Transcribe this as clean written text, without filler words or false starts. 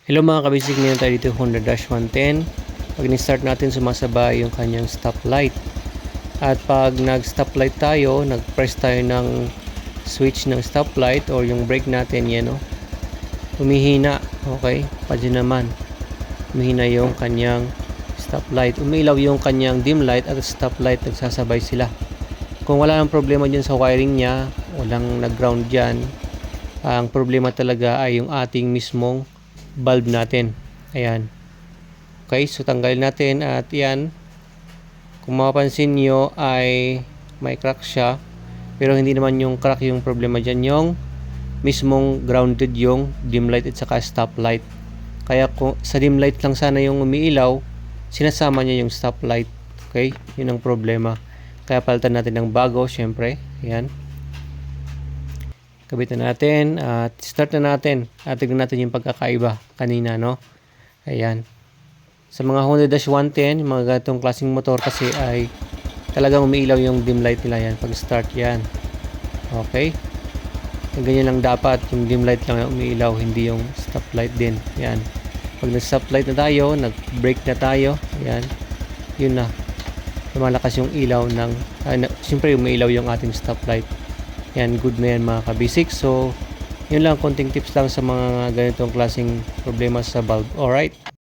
Hello mga kabisig, ngayon tayo dito Honda Dash 110. Pag ni-start natin, sumasabay yung kanyang stoplight. At pag nag-stoplight tayo, nag-press tayo ng switch ng stoplight or yung brake natin, yan o. Umihina, okay? Pansin naman, umihina yung kanyang stoplight. Umilaw yung kanyang dim light at stoplight, nagsasabay sila. Kung wala nang problema dyan sa wiring niya, walang nag-ground dyan, ang problema talaga ay yung ating mismong bulb natin. Ayan. Okay, so tanggalin natin at yan. Kung mapapansin nyo ay may crack siya. Pero hindi naman yung crack yung problema dyan. Yung mismong grounded yung dim light at saka stop light. Kaya kung sa dim light lang sana yung umiilaw, sinasama niya yung stop light. Okay, yun ang problema. Kaya palitan natin ng bago, syempre. Ayan. Kabitan natin at start na natin at tignan natin yung pagkakaiba kanina, no? Ayan. Sa mga Honda Dash 110, yung mga ganitong klaseng motor kasi ay talagang umiilaw yung dim light nila yan pag start yan. Okay? Ganyan lang dapat, yung dim light lang yung umiilaw, hindi yung stop light din. Yan. Pag nag-stop light na tayo, nag-brake na tayo, ayan. Yun na. Lumalakas yung ilaw ng siyempre umiilaw yung ating stop light. Yan, good na yan mga kabisik. So, yun lang, konting tips lang sa mga ganitong klaseng problema sa bulb. Alright.